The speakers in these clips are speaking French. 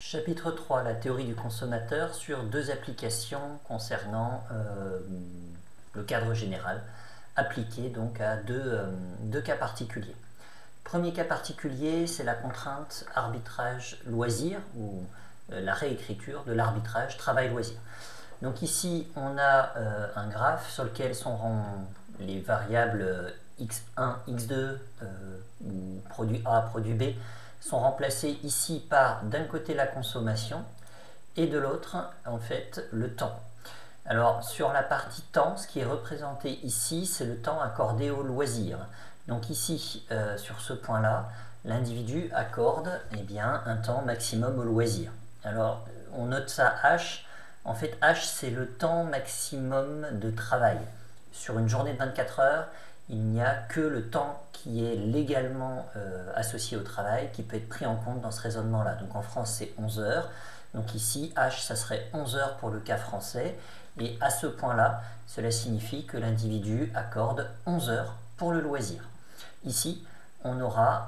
Chapitre 3, la théorie du consommateur sur deux applications concernant le cadre général, appliqué donc à deux cas particuliers. Premier cas particulier, c'est la contrainte arbitrage-loisir ou la réécriture de l'arbitrage travail-loisir. Donc ici, on a un graphe sur lequel sont les variables x1, x2 ou produit A, produit B sont remplacés ici par d'un côté la consommation et de l'autre en fait le temps. Alors sur la partie temps, ce qui est représenté ici, c'est le temps accordé au loisir. Donc ici, sur ce point-là, l'individu accorde un temps maximum au loisir. Alors on note ça H. En fait, H, c'est le temps maximum de travail. Sur une journée de 24 heures, il n'y a que le temps qui est légalement associé au travail qui peut être pris en compte dans ce raisonnement-là. Donc en France, c'est 11 heures. Donc ici, H, ça serait 11 heures pour le cas français. Et à ce point-là, cela signifie que l'individu accorde 11 heures pour le loisir. Ici, on aura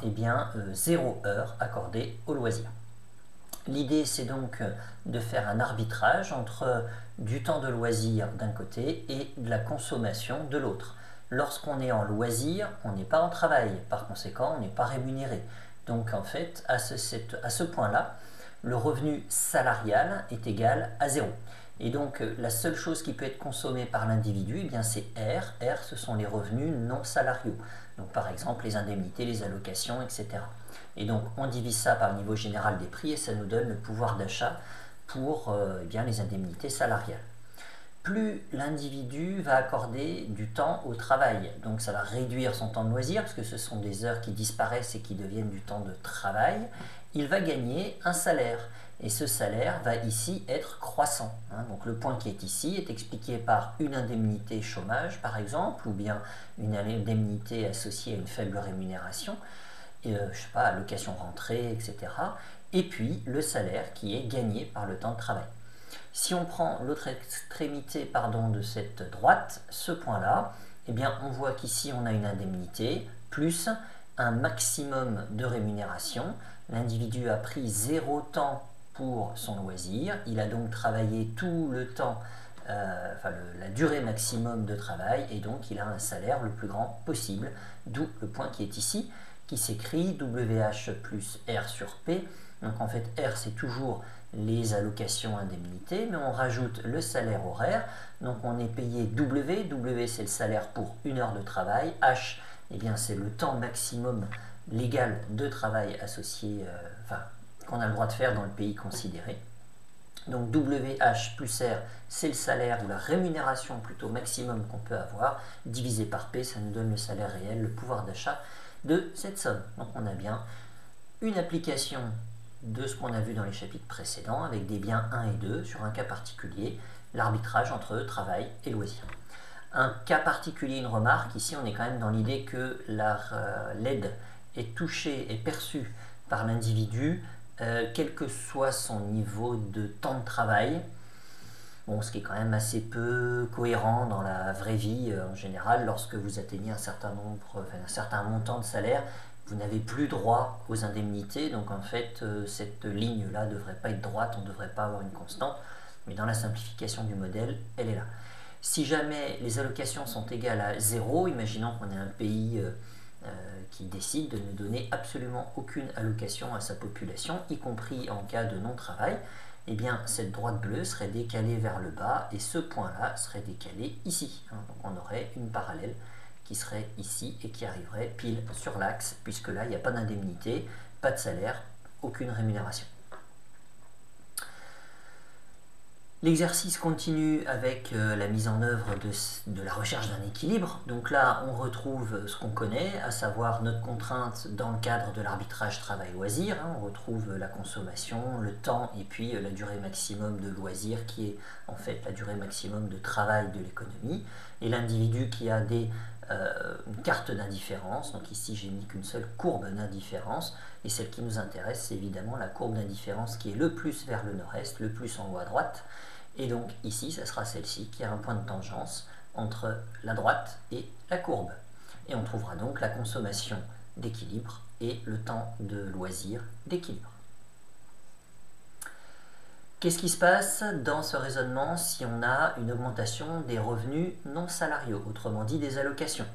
0 heure accordée au loisir. L'idée, c'est donc de faire un arbitrage entre du temps de loisir d'un côté et de la consommation de l'autre. Lorsqu'on est en loisir, on n'est pas en travail, par conséquent, on n'est pas rémunéré. Donc en fait, à ce point-là, le revenu salarial est égal à 0. Et donc la seule chose qui peut être consommée par l'individu, c'est R. R, ce sont les revenus non salariaux. Donc par exemple les indemnités, les allocations, etc. Et donc on divise ça par le niveau général des prix et ça nous donne le pouvoir d'achat pour les indemnités salariales. Plus l'individu va accorder du temps au travail, donc ça va réduire son temps de loisir, parce que ce sont des heures qui disparaissent et qui deviennent du temps de travail, il va gagner un salaire. Et ce salaire va ici être croissant. Donc le point qui est ici est expliqué par une indemnité chômage, par exemple, ou bien une indemnité associée à une faible rémunération, allocation rentrée, etc. Et puis le salaire qui est gagné par le temps de travail. Si on prend l'autre extrémité de cette droite, ce point-là, on voit qu'ici on a une indemnité plus un maximum de rémunération. L'individu a pris 0 temps pour son loisir, il a donc travaillé tout le temps, la durée maximum de travail, et donc il a un salaire le plus grand possible, d'où le point qui est ici, qui s'écrit WH plus R sur P. Donc en fait R c'est toujours les allocations indemnités, mais on rajoute le salaire horaire, donc on est payé W, W c'est le salaire pour une heure de travail, H c'est le temps maximum légal de travail associé, qu'on a le droit de faire dans le pays considéré. Donc WH plus R, c'est le salaire ou la rémunération plutôt maximum qu'on peut avoir, divisé par P, ça nous donne le salaire réel, le pouvoir d'achat de cette somme. Donc on a bien une application de ce qu'on a vu dans les chapitres précédents avec des biens 1 et 2 sur un cas particulier, l'arbitrage entre travail et loisir. Un cas particulier, une remarque, ici on est quand même dans l'idée que l'aide est touchée et perçue par l'individu quel que soit son niveau de temps de travail, ce qui est quand même assez peu cohérent dans la vraie vie en général. Lorsque vous atteignez un certain montant de salaire, vous n'avez plus droit aux indemnités, donc en fait cette ligne-là ne devrait pas être droite, on ne devrait pas avoir une constante, mais dans la simplification du modèle, elle est là. Si jamais les allocations sont égales à 0, imaginons qu'on ait un pays qui décide de ne donner absolument aucune allocation à sa population, y compris en cas de non-travail, cette droite bleue serait décalée vers le bas et ce point-là serait décalé ici. Donc on aurait une parallèle qui serait ici et qui arriverait pile sur l'axe, puisque là, il n'y a pas d'indemnité, pas de salaire, aucune rémunération. L'exercice continue avec la mise en œuvre de la recherche d'un équilibre. Donc là, on retrouve ce qu'on connaît, à savoir notre contrainte dans le cadre de l'arbitrage travail-loisir. On retrouve la consommation, le temps et puis la durée maximum de loisir qui est en fait la durée maximum de travail de l'économie. Et l'individu qui a une carte d'indifférence. Donc ici, j'ai mis qu'une seule courbe d'indifférence. Et celle qui nous intéresse, c'est évidemment la courbe d'indifférence qui est le plus vers le nord-est, le plus en haut à droite. Et donc ici, ça sera celle-ci qui a un point de tangence entre la droite et la courbe. Et on trouvera donc la consommation d'équilibre et le temps de loisir d'équilibre. Qu'est-ce qui se passe dans ce raisonnement si on a une augmentation des revenus non salariaux, autrement dit des allocations?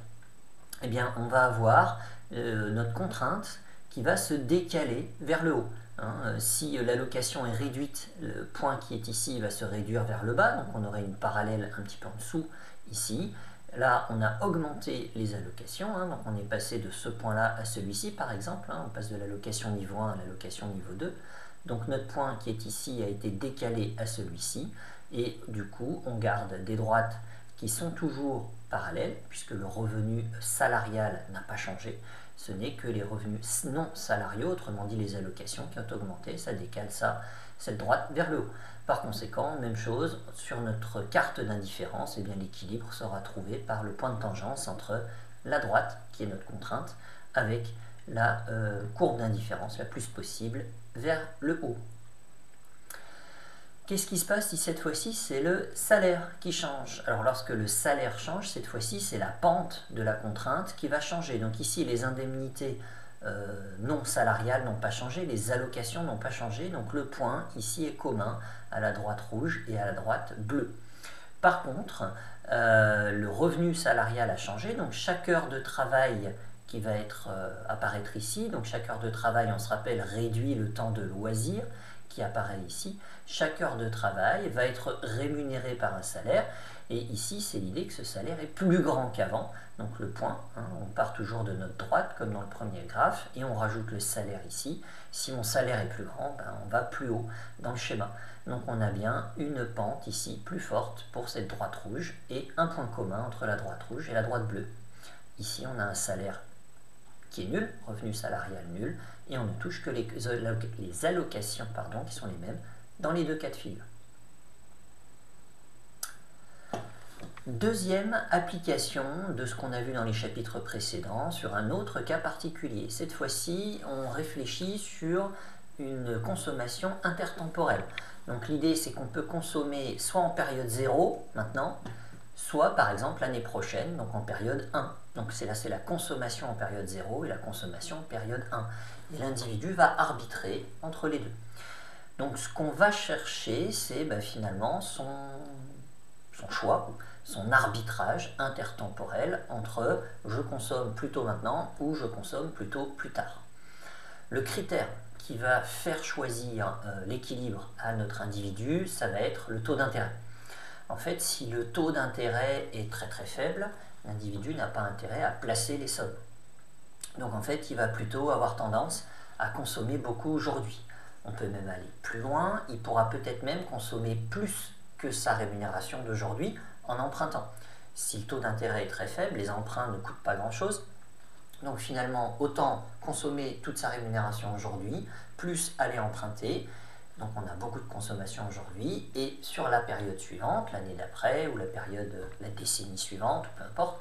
Eh bien, on va avoir notre contrainte qui va se décaler vers le haut. Si l'allocation est réduite, le point qui est ici va se réduire vers le bas, donc on aurait une parallèle un petit peu en dessous ici. Là, on a augmenté les allocations, donc on est passé de ce point-là à celui-ci par exemple, on passe de l'allocation niveau 1 à l'allocation niveau 2. Donc notre point qui est ici a été décalé à celui-ci, et du coup on garde des droites qui sont toujours parallèles, puisque le revenu salarial n'a pas changé. Ce n'est que les revenus non salariaux, autrement dit les allocations, qui ont augmenté. Ça décale cette droite vers le haut. Par conséquent, même chose, sur notre carte d'indifférence, l'équilibre sera trouvé par le point de tangence entre la droite, qui est notre contrainte, avec la courbe d'indifférence la plus possible vers le haut. Qu'est-ce qui se passe si cette fois-ci c'est le salaire qui change? Alors lorsque le salaire change, cette fois-ci c'est la pente de la contrainte qui va changer. Donc ici les indemnités non salariales n'ont pas changé, les allocations n'ont pas changé, donc le point ici est commun à la droite rouge et à la droite bleue. Par contre, le revenu salarial a changé, donc chaque heure de travail qui va apparaître ici, donc chaque heure de travail, on se rappelle, réduit le temps de loisir qui apparaît ici. Chaque heure de travail va être rémunérée par un salaire, et ici c'est l'idée que ce salaire est plus grand qu'avant, donc le point, on part toujours de notre droite comme dans le premier graphe, et on rajoute le salaire ici. Si mon salaire est plus grand, on va plus haut dans le schéma. Donc on a bien une pente ici plus forte pour cette droite rouge, et un point commun entre la droite rouge et la droite bleue. Ici on a un salaire qui est nul, revenu salarial nul, et on ne touche que les allocations qui sont les mêmes dans les deux cas de figure. Deuxième application de ce qu'on a vu dans les chapitres précédents sur un autre cas particulier. Cette fois-ci, on réfléchit sur une consommation intertemporelle. Donc l'idée, c'est qu'on peut consommer soit en période 0 maintenant, soit par exemple l'année prochaine, donc en période 1. Donc c'est la consommation en période 0 et la consommation en période 1. Et l'individu va arbitrer entre les deux. Donc ce qu'on va chercher, c'est finalement son choix, son arbitrage intertemporel entre je consomme plutôt maintenant ou je consomme plutôt plus tard. Le critère qui va faire choisir l'équilibre à notre individu, ça va être le taux d'intérêt. En fait, si le taux d'intérêt est très très faible, l'individu n'a pas intérêt à placer les sommes. Donc en fait, il va plutôt avoir tendance à consommer beaucoup aujourd'hui. On peut même aller plus loin, il pourra peut-être même consommer plus que sa rémunération d'aujourd'hui en empruntant. Si le taux d'intérêt est très faible, les emprunts ne coûtent pas grand-chose. Donc finalement, autant consommer toute sa rémunération aujourd'hui, plus aller emprunter. Donc on a beaucoup de consommation aujourd'hui, et sur la période suivante, l'année d'après, ou la décennie suivante, peu importe,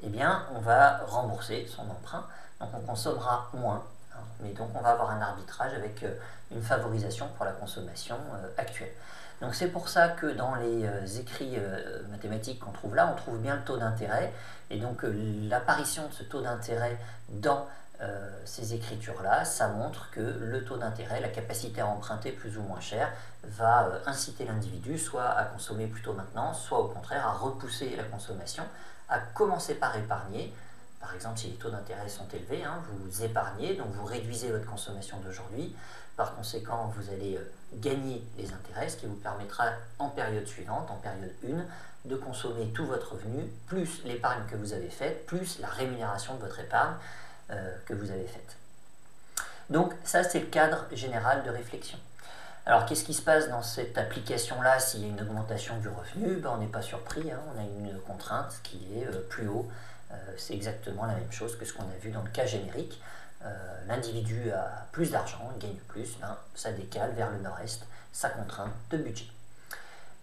on va rembourser son emprunt, donc on consommera moins. Mais donc on va avoir un arbitrage avec une favorisation pour la consommation actuelle. Donc c'est pour ça que dans les écrits mathématiques qu'on trouve là, on trouve bien le taux d'intérêt, et donc l'apparition de ce taux d'intérêt dans ces écritures-là, ça montre que le taux d'intérêt, la capacité à emprunter plus ou moins cher, va inciter l'individu soit à consommer plutôt maintenant, soit au contraire à repousser la consommation, à commencer par épargner. Par exemple, si les taux d'intérêt sont élevés, vous épargnez, donc vous réduisez votre consommation d'aujourd'hui. Par conséquent, vous allez gagner les intérêts, ce qui vous permettra en période suivante, en période 1, de consommer tout votre revenu, plus l'épargne que vous avez faite, plus la rémunération de votre épargne que vous avez faite. Donc ça, c'est le cadre général de réflexion. Alors qu'est-ce qui se passe dans cette application-là s'il y a une augmentation du revenu? On n'est pas surpris, on a une contrainte qui est plus haut. C'est exactement la même chose que ce qu'on a vu dans le cas générique. L'individu a plus d'argent, il gagne plus, ça décale vers le nord-est sa contrainte de budget.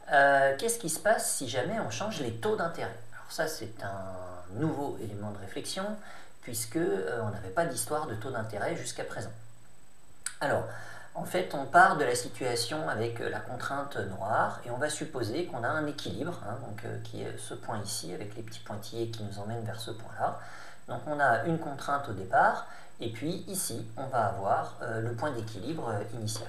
Qu'est-ce qui se passe si jamais on change les taux d'intérêt? Alors ça, c'est un nouveau élément de réflexion, puisque on n'avait pas d'histoire de taux d'intérêt jusqu'à présent. Alors, en fait, on part de la situation avec la contrainte noire, et on va supposer qu'on a un équilibre, qui est ce point ici, avec les petits pointillés qui nous emmènent vers ce point-là. Donc on a une contrainte au départ, et puis ici, on va avoir le point d'équilibre initial.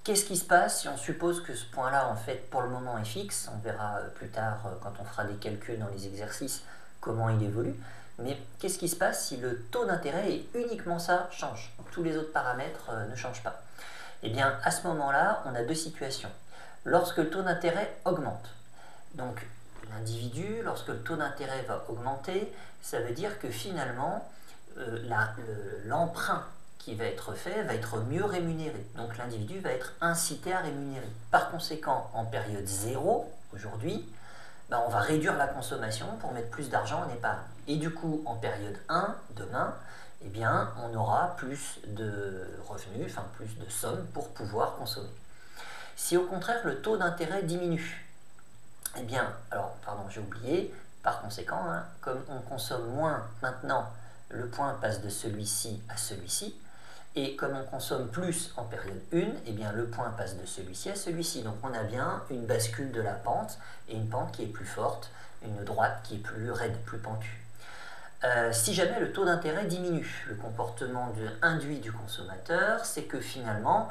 Qu'est-ce qui se passe si on suppose que ce point-là, en fait, pour le moment est fixe? On verra plus tard, quand on fera des calculs dans les exercices, comment il évolue. Mais qu'est-ce qui se passe si le taux d'intérêt et uniquement ça change? Tous les autres paramètres ne changent pas. Eh bien, à ce moment-là, on a deux situations. Lorsque le taux d'intérêt augmente, donc l'individu, lorsque le taux d'intérêt va augmenter, ça veut dire que finalement, l'emprunt qui va être fait va être mieux rémunéré. Donc l'individu va être incité à rémunérer. Par conséquent, en période 0, aujourd'hui, on va réduire la consommation pour mettre plus d'argent en épargne. Et du coup, en période 1, demain, eh bien, on aura plus de revenus, enfin plus de sommes pour pouvoir consommer. Si au contraire le taux d'intérêt diminue, eh bien, alors, pardon, j'ai oublié, par conséquent, comme on consomme moins maintenant, le point passe de celui-ci à celui-ci, et comme on consomme plus en période 1, eh bien, le point passe de celui-ci à celui-ci. Donc on a bien une bascule de la pente, et une pente qui est plus forte, une droite qui est plus raide, plus pentue. Si jamais le taux d'intérêt diminue, le comportement induit du consommateur, c'est que finalement,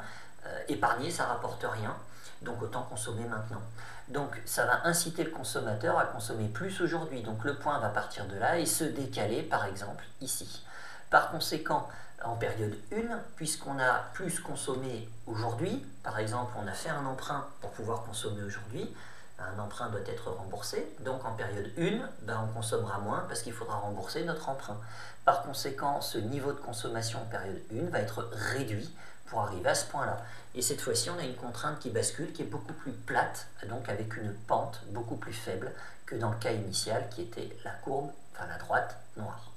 épargner, ça ne rapporte rien, donc autant consommer maintenant. Donc ça va inciter le consommateur à consommer plus aujourd'hui, donc le point va partir de là et se décaler par exemple ici. Par conséquent, en période 1, puisqu'on a plus consommé aujourd'hui, par exemple on a fait un emprunt pour pouvoir consommer aujourd'hui, un emprunt doit être remboursé, donc en période 1, on consommera moins parce qu'il faudra rembourser notre emprunt. Par conséquent, ce niveau de consommation en période 1 va être réduit pour arriver à ce point-là. Et cette fois-ci, on a une contrainte qui bascule, qui est beaucoup plus plate, donc avec une pente beaucoup plus faible que dans le cas initial qui était la courbe, enfin la droite noire.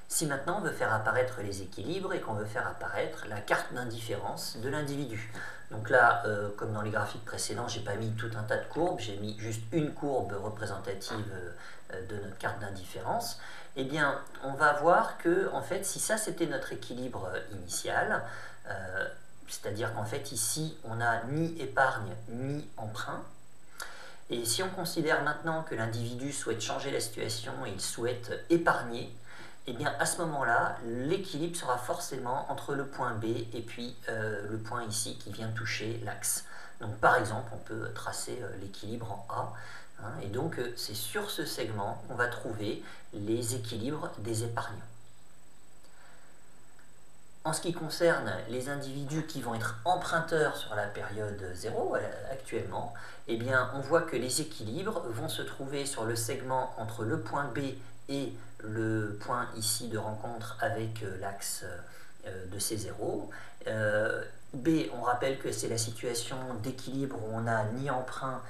Si maintenant on veut faire apparaître les équilibres et qu'on veut faire apparaître la carte d'indifférence de l'individu. Donc là, comme dans les graphiques précédents, j'ai pas mis tout un tas de courbes, j'ai mis juste une courbe représentative de notre carte d'indifférence. Eh bien, on va voir que, en fait, si ça c'était notre équilibre initial, c'est-à-dire qu'en fait ici on n'a ni épargne ni emprunt, et si on considère maintenant que l'individu souhaite changer la situation et il souhaite épargner, eh bien à ce moment-là, l'équilibre sera forcément entre le point B et puis le point ici qui vient toucher l'axe. Donc par exemple, on peut tracer l'équilibre en A, et donc c'est sur ce segment qu'on va trouver les équilibres des épargnants. En ce qui concerne les individus qui vont être emprunteurs sur la période 0 actuellement, eh bien on voit que les équilibres vont se trouver sur le segment entre le point B et le point ici de rencontre avec l'axe de ces zéros. B, on rappelle que c'est la situation d'équilibre où on n'a ni emprunt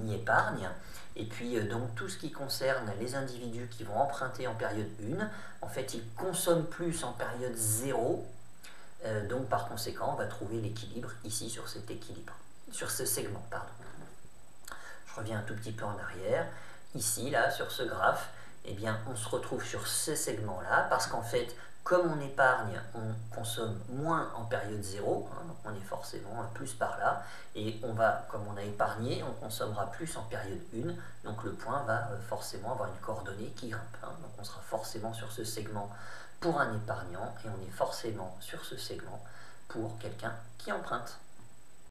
ni épargne. Et puis donc tout ce qui concerne les individus qui vont emprunter en période 1, en fait ils consomment plus en période 0, donc par conséquent on va trouver l'équilibre ici sur cet équilibre, sur ce segment, pardon. Je reviens un tout petit peu en arrière, ici là sur ce graphe, eh bien on se retrouve sur ce segment là, parce qu'en fait comme on épargne, on consomme moins en période 0, donc on est forcément plus par là, et on va, comme on a épargné, on consommera plus en période 1, donc le point va forcément avoir une coordonnée qui grimpe, donc on sera forcément sur ce segment pour un épargnant, et on est forcément sur ce segment pour quelqu'un qui emprunte.